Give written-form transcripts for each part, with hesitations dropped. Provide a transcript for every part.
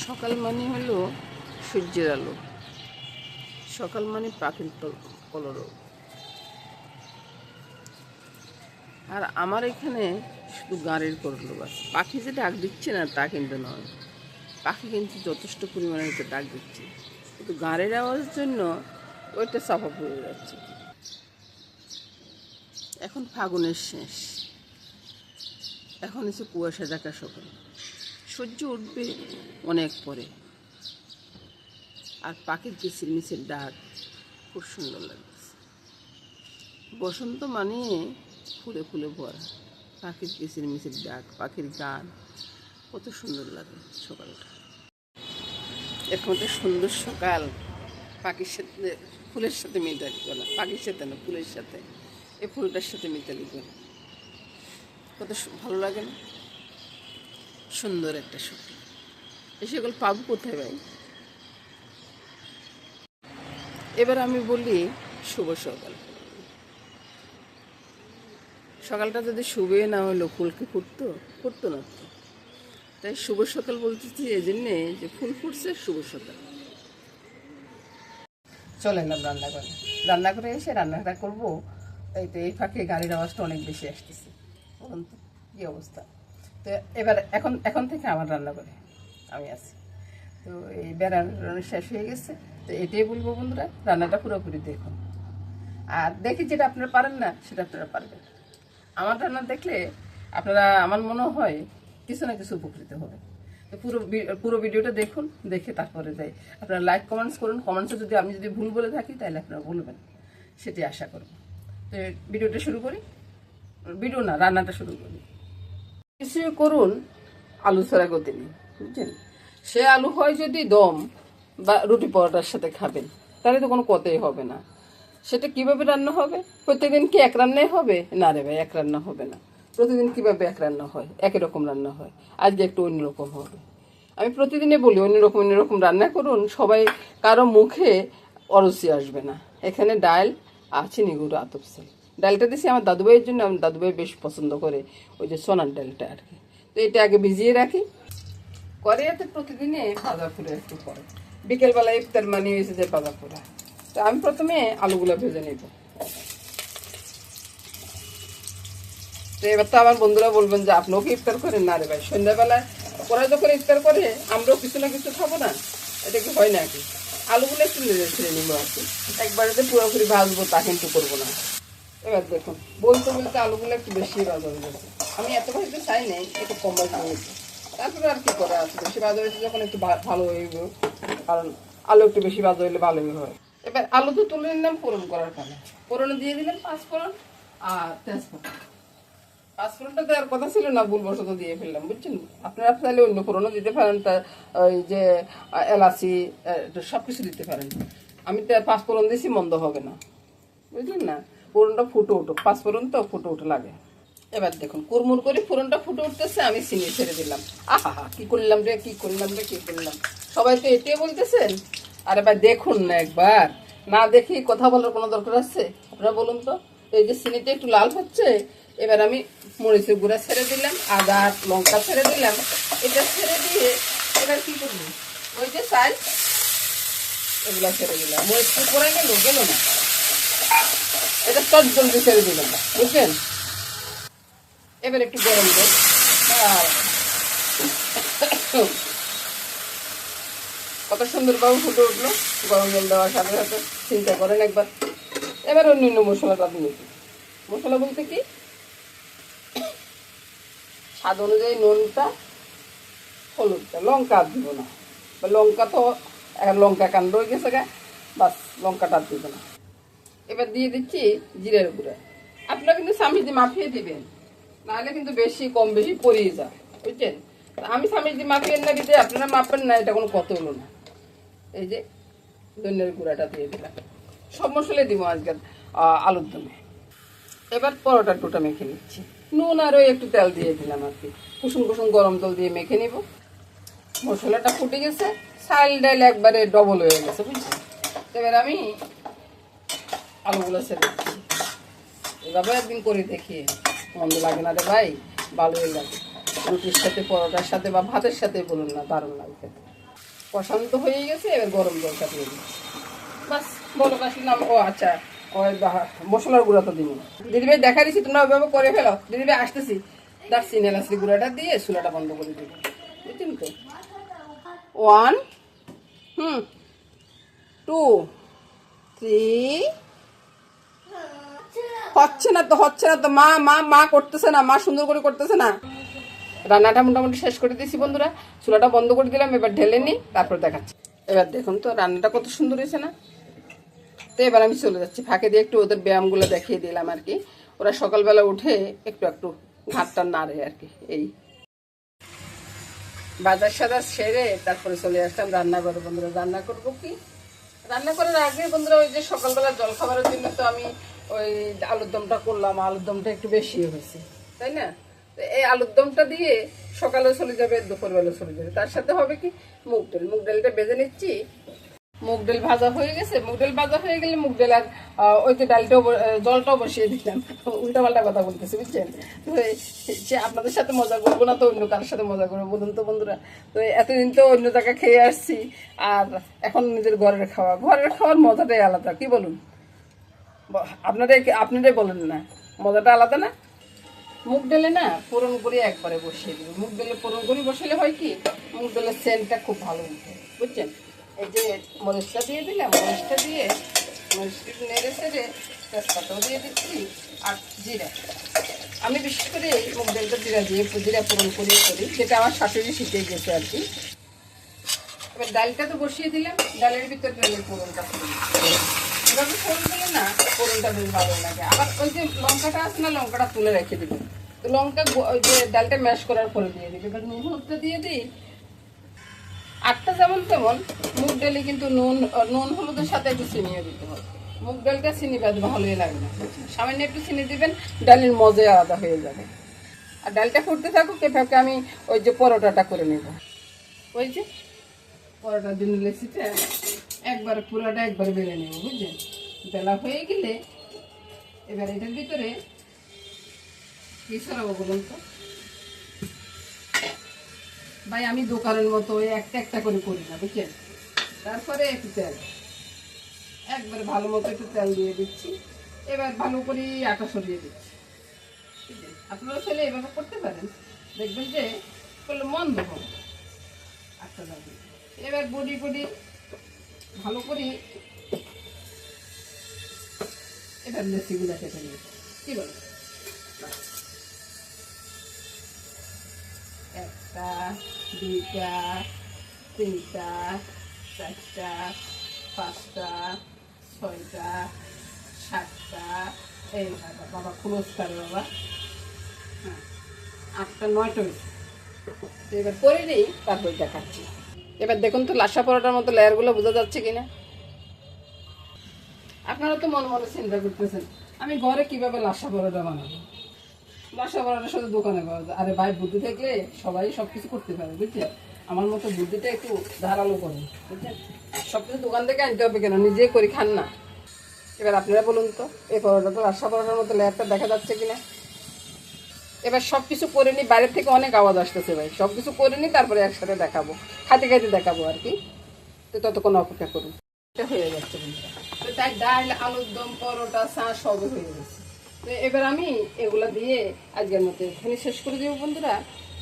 সকাল মানে হলো সূর্যের আলো, সকাল মানে পাখির কলরব। আর আমার এখানে শুধু গাড়ির কলরব আছে। পাখি যে ডাক দিচ্ছে না তা কিন্তু নয়, পাখি কিন্তু যথেষ্ট পরিমাণে ডাক দিচ্ছে, কিন্তু গাড়ির আওয়াজের জন্য ওইটা চাপা পড়ে যাচ্ছে। এখন ফাগুনের শেষ, এখন এসে কুয়াশা ঢাকা সকাল, সূর্য উঠবে অনেক পরে। আর পাখির কিচির মিচির ডাক খুব সুন্দর লাগছে। বসন্ত মানে ফুলে ফুলে ভরা, পাখির কিচির মিচির ডাক, পাখির গান কত সুন্দর লাগে সকালটা। এরকম একটা সুন্দর সকাল পাখির সাথে, ফুলের সাথে মিতালি করা, পাখির সাথে না ফুলের সাথে, এই ফুলটার সাথে মিতালি করা কত ভালো লাগে না? সুন্দর একটা সকাল। এই সকল পাবো কোথায় ভাই? এবার আমি বলি শুভ সকাল। সকালটা যদি শুভে না হলো ফুল কি ফুটতো না তো। তাই শুভ সকাল বলতেছি এই জন্যে যে ফুল ফুটছে, শুভ সকাল। চলেন না রান্না করে এসে রান্নাটা করবো। তাই তো এই ফাঁকে গাড়ির আওয়াজটা অনেক বেশি আসতেছে, বলুন তো কী অবস্থা। তো এবার এখন থেকে আমার রান্না করে আমি আছি। তো এই বেড়ানো শেষ হয়ে গেছে। তো এটাই বলবো বন্ধুরা, রান্নাটা পুরোপুরি দেখুন, আর দেখি যেটা আপনারা পারেন না সেটা আপনারা পারবেন। আমার রান্না দেখলে আপনারা, আমার মনে হয় কিছু না কিছু উপকৃত হবে। তো পুরো ভিডিওটা দেখুন, দেখে তারপরে যাই আপনারা লাইক কমেন্টস করুন। কমেন্টসে যদি আমি যদি ভুল বলে থাকি তাহলে আপনারা বলবেন, সেটি আশা করব। তো ভিডিওটা শুরু করি, ভিডিও না রান্নাটা শুরু করি। কিছু করুন আলু ছাড়া গতি নেই, বুঝছেন? সে আলু হয় যদি দম বা রুটি পরোটার সাথে খাবেন, তাহলে তো কোনো কথাই হবে না। সেটা কিভাবে রান্না হবে? প্রত্যেকদিন কি এক রান্নাই হবে? না রে ভাই, এক রান্না হবে না। প্রতিদিন কিভাবে এক রান্না হয়? একই রকম রান্না হয়, আজকে একটু অন্যরকম হবে। আমি প্রতিদিনে বলি অন্যরকম রান্না করুন, সবাই কারো মুখে অরুচি আসবে না। এখানে ডাল আছে নিগুড়ো আতপ চাল, ডালটা দিছি আমার দাদুভাইয়ের জন্য। আমার দাদুভাই বেশ পছন্দ করে ওই যে সোনার ডালটা আর কি। তো এটা আগে ভিজিয়ে রাখি, করে এতে প্রতিদিনে ভাজা ফুলে একটু পরে বিকেলবেলা ইফতার মানে হয়েছে যে ভাজা ফুলা। তো আমি প্রথমে আলুগুলো ভেজে নেব। তো এবার তো আমার বন্ধুরা বলবেন যে আপনিও কি ইফতার করেন? না রে ভাই, সন্ধ্যাবেলায় ওরা যখন ইফতার করে আমরাও কিছু না কিছু খাবো না, এটা কি হয় না কি? আলুগুলো একটু নেড়ে ছেড়ে নিবো আর কি, একবারে যে পুরোপুরি ভাজবো তা কিন্তু করবো না। এবার দেখুন বলতে বলতে আলুগুলো একটু বেশি ভাজা হয়ে গেছে। আমি এত ভাজতে চাই নাই, একটু কম ভাজতে হয়েছে। তারপরে আর কি করা আছে, বেশি ভাজা হয়েছে যখন একটু ভালো হয়ে গেল, কারণ আলু একটু বেশি ভাজা হইলে ভালোই হয়। এবার আলু তো তুলে নিলাম ফোড়ন করার কারণে, ফোড়নে দিয়ে দিলাম পাঁচফোড়ন আর তেজপাতা। পাঁচফোড়নটা দেওয়ার কথা ছিল না, ভুলবশত দিয়ে ফেললাম, বুঝছেন? আপনারা চাইলে অন্য ফোড়নও দিতে পারেন, তা ওই যে এলাচি সব কিছু দিতে পারেন। আমি তো পাঁচফোড়ন দিয়েছি, মন্দ হবে না, বুঝলেন না? ফোড়নটা ফুটে উঠুক, পাঁচফোড়ন তো ফুটে উঠে লাগে। এবার দেখুন কুরমুর করে ফোড়নটা ফুটে উঠতেছে, আমি চিনি ছেড়ে দিলাম। আহা হা, কি করলাম রে, কি করলাম রে, কি করলাম! সবাই তো এটাই বলতেছেন। আরে ভাই দেখুন না একবার, না দেখি কথা বলার কোনো দরকার আছে? আপনারা বলুন তো। এই যে চিনিটা একটু লাল হচ্ছে, এবার আমি মরিচের গুঁড়া ছেড়ে দিলাম, আদা লঙ্কা ছেড়ে দিলাম। এটা ছেড়ে দিয়ে এবার কি করবো, ওই যে চাল এগুলা ছেড়ে দিলাম। মরিচ পরে গেল না, এটা চট জলদি ছেড়ে দিলাম, বুঝলেন? এবার একটু গরম জল, আর কত সুন্দরভাবে ফুটে উঠলো গরম জল দেওয়ার সাথে সাথে। চিন্তা করেন একবার। এবার অন্যান্য মশলাটা দিয়ে, মশলা বলতে কি স্বাদ অনুযায়ী নুনটা, হলুদটা, লঙ্কা আর দিব না, বা লঙ্কা তো লঙ্কা কাণ্ড হয়ে গেছে গা, বাস লঙ্কাটা আর দিব না। এবার দিয়ে দিচ্ছি জিরের গুঁড়া। আপনারা কিন্তু চামচ দিয়ে মাখিয়ে দিবেন, নাহলে কিন্তু বেশি কম বেশি পরিয়ে যায়, বুঝছেন? আমি চামচ দিয়ে মাখিয়ে না দিতে আপনারা মাপেন না, এটা কোনো কথা হলো না। এই যে ধনিয়ার গুঁড়াটা দিয়ে দিলাম, সব মশলাই দিব আজকে আলুর দমে। এবার পরোটার টুটা মেখে নিচ্ছি, নুন আর ওই একটু তেল দিয়ে দিলাম আর কি, কুসুম কুসুম গরম জল দিয়ে মেখে নিব। মশলাটা ফুটে গেছে, চাল ডাল একবারে ডবল হয়ে গেছে, বুঝছেন? এবার আমি আলুগুলো ছেড়ে দিচ্ছি। এভাবে একদিন করে দেখিয়ে, মন্দ লাগে না রে ভাই, ভালোই লাগে। রুটির সাথে, পরোটার সাথে বা ভাতের সাথে বলুন না, দারুণ লাগে খেতে। কষানো তো হয়ে গেছে, এবার গরম জলটা দিয়ে দিই। বাস বলো আসলাম। ও আচ্ছা, ওই মশলার গুঁড়া তো দিন দিদিভাই দেখা দিচ্ছি, তোমরা ওইভাবে করে ফেলো। দিদিভাই আসতেছি, দারচিনি এলাচি গুঁড়াটা দিয়ে চুলাটা বন্ধ করে দেবো, বুঝছেন তো। 1 2 3 হচ্ছে না তো মা মা মা করতেছে না, মা সুন্দর করে করতেছে না। রান্নাটা মোটামুটি শেষ করে দিয়েছি বন্ধুরা, চুলাটা বন্ধ করে দিলাম। এবার ঢেলে নিই, তারপর দেখাচ্ছি। এবার দেখুন তো রান্নাটা কত সুন্দর হয়েছে না। তো এবার আমি চলে যাচ্ছি, ফাঁকে দিয়ে একটু ওদের ব্যায়ামগুলো দেখিয়ে দিলাম আর কি। ওরা সকালবেলা উঠে একটু একটু ঘাটটা নাড়ে আর কি। এই বাজার সাজার সেরে তারপরে চলে আসলাম রান্না করে বন্ধুরা। রান্না করবো কি, রান্না করার আগে বন্ধুরা ওই যে সকালবেলা জল খাবারের জন্য তো আমি ওই আলুর দমটা করলাম। আলুর দমটা একটু বেশি হয়েছে, তাই না। এই আলুর দমটা দিয়ে সকালেও চলে যাবে, দুপুরবেলাও চলে যাবে। তার সাথে হবে কি মুগ ডালটা ভেজে নিচ্ছি। মুগ ডাল ভাজা হয়ে গেছে, মুগ ডাল ভাজা হয়ে গেলে মুগ ডাল আর ওই যে ডালটাও জলটাও বসিয়ে দিলাম। উল্টাপাল্টা কথা বলতেছি, বুঝছেন। তো সে আপনাদের সাথে মজা করবো না তো অন্য কারোর সাথে মজা করবো বলুন তো বন্ধুরা। তো এতদিন তো অন্য জায়গায় খেয়ে আসছি, আর এখন নিজের ঘরের খাওয়ার মজাটাই আলাদা, কি বলুন। আপনারাই বলেন না, মজাটা আলাদা না। মুগ ডালে না ফোড়ন করে একবারে বসিয়ে দিই। মুগ ডালে ফোড়ন করে বসালে হয় কি, মুগ ডালের সেন্টটা খুব ভালো উঠে, বুঝছেন। এই যে মরিচটা দিয়ে দিলাম, মরিচটা দিয়ে মরিচটা নেড়ে সেড়ে তেজপাতাও দিয়ে দিচ্ছি আর জিরা। আমি বিশেষ করে মুগ ডালটা জিরা ফোড়ন করিয়ে করি, যেটা আমার শাশুড়ি শিখে গেছে আর কি। এবার ডালটা তো বসিয়ে দিলাম, ডালের ভিতরে ডালের ফোড়নটা এভাবে ফোড়ন দিলে না ফোড়নটা বেশ ভালো লাগে। আবার ওই যে লঙ্কাটা আছে না, লঙ্কাটা তুলে রেখে দিবি। তো লঙ্কা ওই যে ডালটা ম্যাশ করার পরে দিয়ে দিবি। এবার নুন হলুদটা দিয়ে দিই। আটটা যেমন তেমন মুগ ডালে কিন্তু নুন হলুদের সাথে একটু চিনিও দিতে হবে। মুগ ডালটা চিনি বাদ ভালোই লাগে না, সামান্য একটু চিনি দিবেন, ডালের মজাই আলাদা হয়ে যাবে। আর ডালটা ফুটতে থাকুক, এটাকে আমি ওই যে পরোটাটা করে নেব। ওই যে পরোটার জন্য লেসিটা একবারে পুরাটা একবারে বেলে নেব, বুঝলেন। বেলা হয়ে গেলে এবার এটার ভিতরে কি সরাবো বলুন তো ভাই। আমি দোকানের মতো একটা একটা করে করি না, বুঝছেন। তারপরে একটু তেল, একবারে ভালো মতো একটু তেল দিয়ে দিচ্ছি। এবার ভালো করে আটা সরিয়ে দিচ্ছি। আপনারা চাইলে এভাবে করতে পারেন, দেখবেন যে করলে মন্দ হবে আটটা যাবে। এবার বড়ি ভালো করে এবার লেচিগুলো কেটে নিয়ে কি বল, একটা দুইটা তিনটা চারটা পাঁচটা ছয়টা সাতটা, এই বাবা ক্লোজ করে বাবা, হ্যাঁ 8টা 9টা হয়েছে। এবার করে নিই, তারপর দেখাচ্ছি। এবার দেখুন তো লাসা পরোটার মতো লেয়ারগুলো বোঝা যাচ্ছে কিনা। আপনারা তো মনে মনে চিন্তা করতেছেন আমি ঘরে কিভাবে লাসা পরোটা বানাবো। লাসা পরোটা শুধু দোকানে পাওয়া যায়। আরে ভাই, বুদ্ধি থাকলে সবাই সবকিছু করতে পারে, বুঝছেন। আমার মতো বুদ্ধিটা একটু ধারালো করে, বুঝছেন। সবকিছু দোকান থেকে আনতে হবে কেন, নিজে করি খান না। এবার আপনারা বলুন তো এই পরোটা তো লাসা পরোটার মতো লেয়ারটা দেখা যাচ্ছে কিনা। এবার সবকিছু করে নি, বাইরের থেকে অনেক আওয়াজ আসতেছে ভাই। সবকিছু করে নি, তারপরে একসাথে দেখাবো, খাইতে দেখাবো আর কি। তো ততক্ষণ অপেক্ষা করুন। এটা হয়ে যাচ্ছে তো তাই ডাল আলুর দম পরোটা চা সবই হয়ে গেছে। তো এবার আমি এগুলা দিয়ে আজকের মতো এখানে শেষ করে দেবো বন্ধুরা।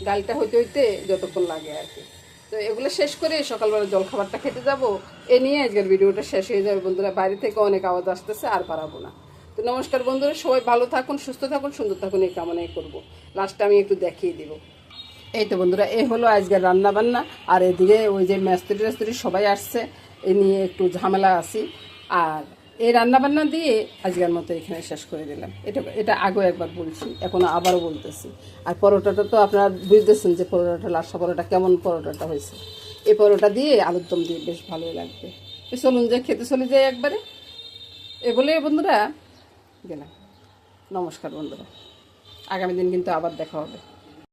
ডালটা হইতে হইতে যতক্ষণ লাগে আর কি। তো এগুলো শেষ করে সকালবেলা জলখাবারটা খেতে যাবো। এ নিয়ে আজকের ভিডিওটা শেষ হয়ে যাবে বন্ধুরা। বাইরে থেকে অনেক আওয়াজ আসতেছে, আর পারাবো না। তো নমস্কার বন্ধুরা, সবাই ভালো থাকুন, সুস্থ থাকুন, সুন্দর থাকুন, এই কামনাই করবো। লাস্টে আমি একটু দেখিয়ে দিব। এই তো বন্ধুরা, এই হলো আজকের রান্না বান্না। আর এদিকে ওই যে মিস্ত্রি সবাই আসছে, এ নিয়ে একটু ঝামেলা আছি। আর এই রান্নাবান্না দিয়ে আজকের মতো এখানে শেষ করে দিলাম। এটা আগেও একবার বলছি, এখন আবারও বলতেছি। আর পরোটাটা তো আপনারা বুঝতেছেন যে পরোটাটা লাসা পরোটা কেমন পরোটাটা হয়েছে। এই পরোটা দিয়ে আলুর দম দিয়ে বেশ ভালোই লাগবে। চলুন যে খেতে চলে যাই একবারে। এ বলে বন্ধুরা গেলাম। নমস্কার বন্ধুরা, আগামী দিন কিন্তু আবার দেখা হবে।